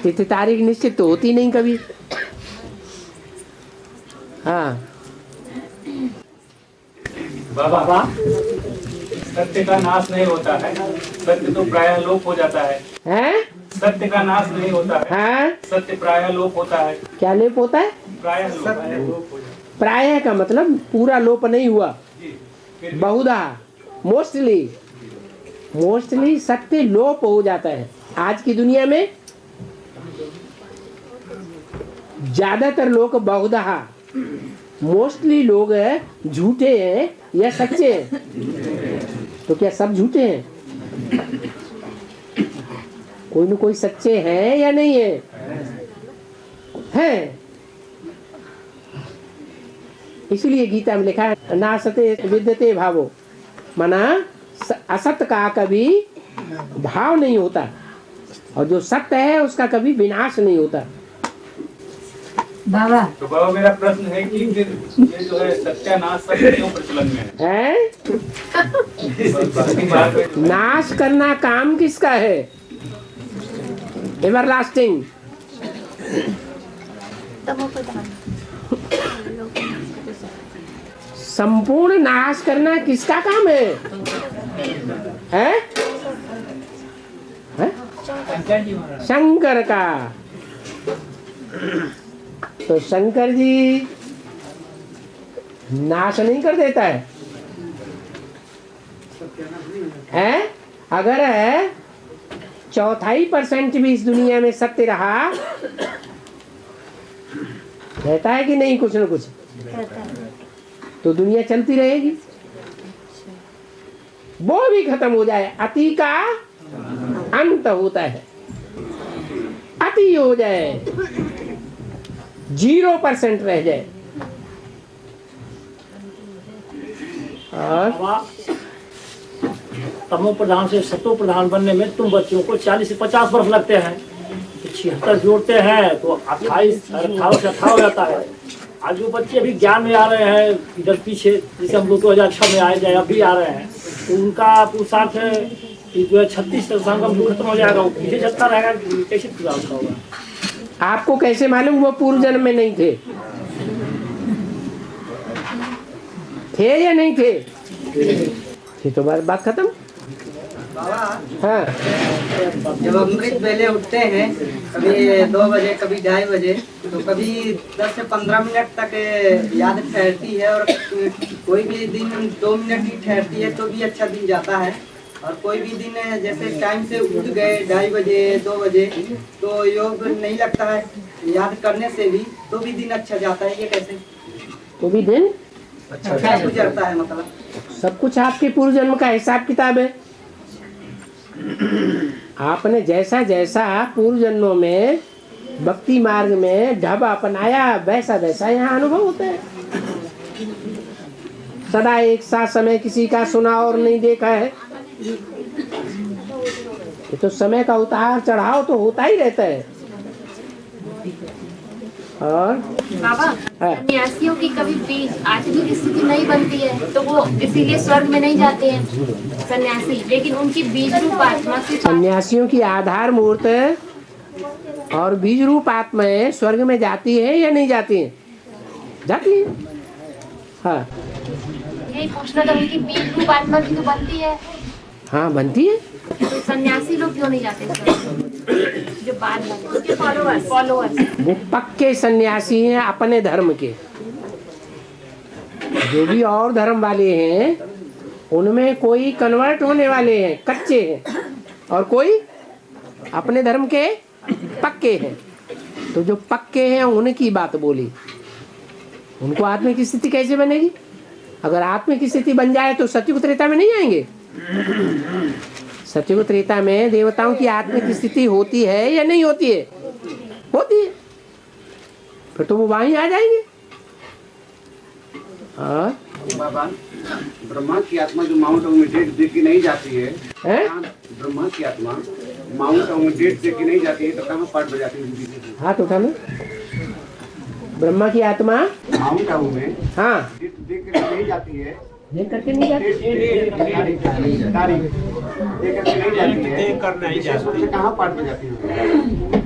तिथि तारीख निश्चित तो होती नहीं कभी। हाँ बाबा सत्य का नाश नहीं होता है, सत्य तो प्रायः लोप हो जाता है। हैं? सत्य का नाश नहीं होता है, हाँ? सत्य प्रायः लोप होता है। क्या लोप होता है? प्रायः लोप हो जाता है। प्रायः का मतलब पूरा लोप नहीं हुआ, बहुधा, मोस्टली सत्य लोप हो जाता है। आज की दुनिया में ज्यादातर लोग बहुधा, मोस्टली लोग झूठे हैं या सच्चे हैं? तो क्या सब झूठे हैं? कोई न कोई सच्चे हैं या नहीं है? हैं। इसलिए गीता में लिखा है नासते विद्यते भावो, माना असत्य का कभी भाव नहीं होता और जो सत्य है उसका कभी विनाश नहीं होता। बाबा तो बाबा मेरा प्रश्न है कि फिर ये जो है सत्यानाश शब्द क्यों प्रचलन में है? नाश करना काम किसका है? एवरलास्टिंग। संपूर्ण नाश करना किसका काम है? हैं? शंकर का। तो शंकर जी नाश नहीं कर देता है? अगर 4.5% भी इस दुनिया में सत्य रहा, रहता है कि नहीं कुछ न कुछ, तो दुनिया चलती रहेगी। वो भी खत्म हो जाए, अति का अंत होता है। अति हो जाए, 0% रह जाए। और तमो प्रधान से सतो प्रधान बनने में तुम बच्चों को 40 से 50 वर्ष लगते हैं, 76 जोड़ते हैं तो 28 से 18 हो जाता है। आज जो बच्चे अभी ज्ञान में आ रहे हैं इधर पीछे, जैसे हम लोग 2006 में आए जाए अभी आ रहे हैं, तो उनका पुरुषार्थ है कि जो है 36 संगम खत्म हो जाएगा, वो पीछे चलता रहेगा, कैसे पूरा होगा? आपको कैसे मालूम वो पूर्व जन्म में नहीं थे? थे या नहीं थे? ये तो बात खत्म। हाँ। जब अमृत पहले उठते हैं, कभी 2 बजे, कभी 2:30 बजे, तो कभी 10 से 15 मिनट तक याद ठहरती है, और कोई भी दिन 2 मिनट ही ठहरती है तो भी अच्छा दिन जाता है। और कोई भी दिन जैसे टाइम से उठ गए 2:30 बजे, 2 बजे, तो योग नहीं लगता है याद करने से भी, तो भी दिन अच्छा जाता है। ये कैसे? तो भी दिन अच्छा गुजरता है, मतलब सब कुछ आपके पूर्व जन्म का हिसाब किताब है। आपने जैसा जैसा पूर्व जन्मों में भक्ति मार्ग में ढब अपनाया, वैसा वैसा यहाँ अनुभव होता है। सदा एक साथ समय किसी का सुना और नहीं देखा है। ये तो समय का उतार चढ़ाव तो होता ही रहता है। और बाबा सन्यासियों की कभी बीज आत्मिक स्थिति नहीं बनती है, तो वो इसीलिए स्वर्ग में नहीं जाते हैं सन्यासी, लेकिन उनकी बीज रूप आत्मा से सन्यासियों की आधार मूर्त और बीज रूप आत्माएं स्वर्ग में जाती है या नहीं जाती है? जाती है। हाँ, यही पूछना था, उनकी बीज रूप आत्मा की तो बनती है। हाँ बनती है। तो सन्यासी लोग क्यों नहीं जाते जो बाद में उनके फॉलोअर्स? वो पक्के सन्यासी हैं अपने धर्म के। जो भी और धर्म वाले हैं उनमें कोई कन्वर्ट होने वाले हैं, कच्चे हैं, और कोई अपने धर्म के पक्के हैं। तो जो पक्के हैं उनकी बात बोली। उनको आत्मिक स्थिति कैसे बनेगी? अगर आत्मिक स्थिति बन जाए तो सत्युग त्रेता में नहीं आएंगे। सत्युग त्रेता में देवताओं की आत्मिक स्थिति होती है या नहीं होती है? होती है। फिर तो वो वहीं आ जाएंगे। बाबा, ब्रह्मा की आत्मा जो माउंट आबू में डेट दे के नहीं जाती है, ब्रह्मा की आत्मा माउंट आबू में डेट दे के नहीं जाती है, तो कहाँ पाठ बजाती है? हाथ उठा लो। ब्रह्मा की आत्मा माउंट आबू में हाँ डेट दे के नहीं जाती है, देख करके नहीं जाती, कहाँ पाठ बजाती है?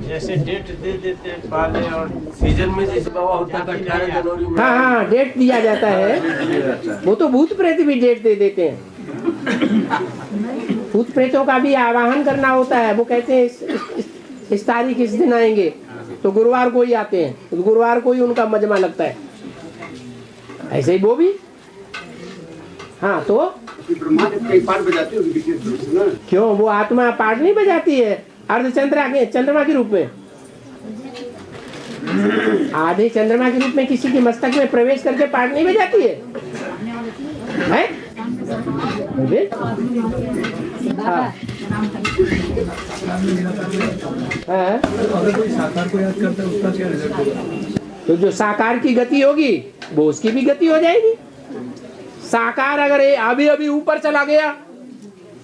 जैसे डेट दे देते हैं पहले, और सीजन में जैसे बाबा होता है 18 जनवरी में। हाँ हाँ डेट दिया जाता है। वो तो भूत प्रेत भी डेट दे देते हैं। भूत प्रेतों का भी आवाहन करना होता है। वो कहते हैं इस तारीख इस दिन आएंगे, तो गुरुवार को ही आते हैं, तो गुरुवार को ही उनका मजमा लगता है। ऐसे ही वो भी। हाँ तो ब्रह्मा जी कई पाठ बजाते हो विशेष रूप से ना? क्यों, वो आत्मा पाठ नहीं बजाती है? चंद्रमा के रूप में, आधे चंद्रमा के रूप में किसी के मस्तक में प्रवेश करके पाठ नहीं बजाती है? अगर कोई साकार को याद करता है उसका क्या रिजल्ट होगा? तो जो साकार की गति होगी वो उसकी भी गति हो जाएगी। साकार अगर अभी अभी ऊपर चला गया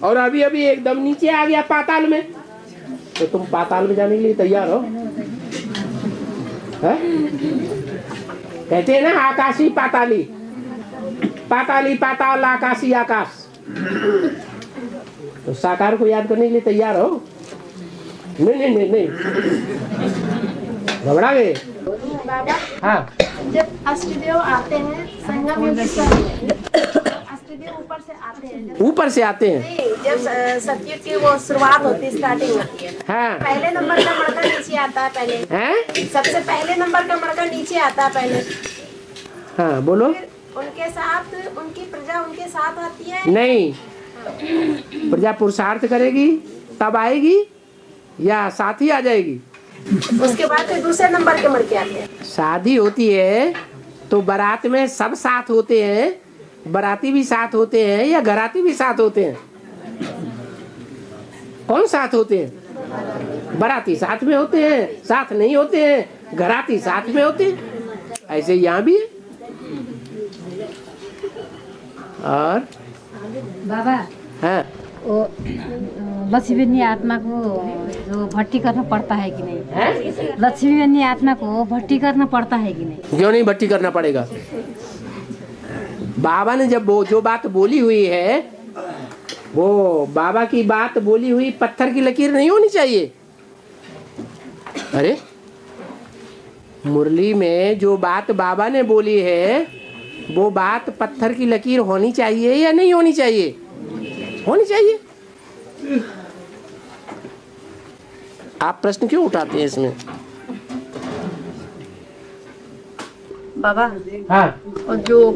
और अभी अभी एकदम नीचे आ गया पाताल में, तो तुम पाताल में जाने के लिए तैयार हो? कहते हैं ना आकाशी पाताली, पाताली पाताल आकाशी आकाश। तो साकार को याद करने के लिए तैयार हो? नहीं नहीं नहीं नहीं, घबरा गए? बाबा हाँ, जब अष्टदेव आते हैं संगम युग अष्टदेव ऊपर से आते हैं, ऊपर से आते हैं। नहीं, जब सतयुग की वो शुरुआत होती है, स्टार्टिंग होती है, हाँ। पहले नंबर का मड़का नीचे आता है पहले, हैं? सबसे पहले नंबर का मड़का नीचे आता है पहले। हाँ बोलो। फिर उनके साथ उनकी प्रजा उनके साथ आती है। नहीं, प्रजा पुरुषार्थ करेगी तब आएगी या साथ ही आ जाएगी? उसके बाद फिर दूसरे नंबर के मड़के आते हैं। शादी होती है तो बारात में सब साथ होते हैं, बाराती भी साथ होते हैं या घराती भी साथ होते हैं? कौन साथ होते हैं? बाराती साथ में होते हैं, साथ नहीं होते हैं, घराती साथ में होते हैं। ऐसे यहाँ भी है। और बाबा हाँ, वो लक्ष्मी बनी आत्मा को जो भट्टी करना पड़ता है कि नहीं? लक्ष्मी बनी आत्मा को भट्टी करना पड़ता है कि नहीं? क्यों नहीं भट्टी करना पड़ेगा? बाबा ने जब वो जो बात बोली हुई है, वो बाबा की बात बोली हुई पत्थर की लकीर नहीं होनी चाहिए। अरे मुरली में जो बात बाबा ने बोली है वो बात पत्थर की लकीर होनी चाहिए या नहीं होनी चाहिए? होनी चाहिए। आप प्रश्न क्यों उठाते हैं इसमें? बाबा हाँ, और जो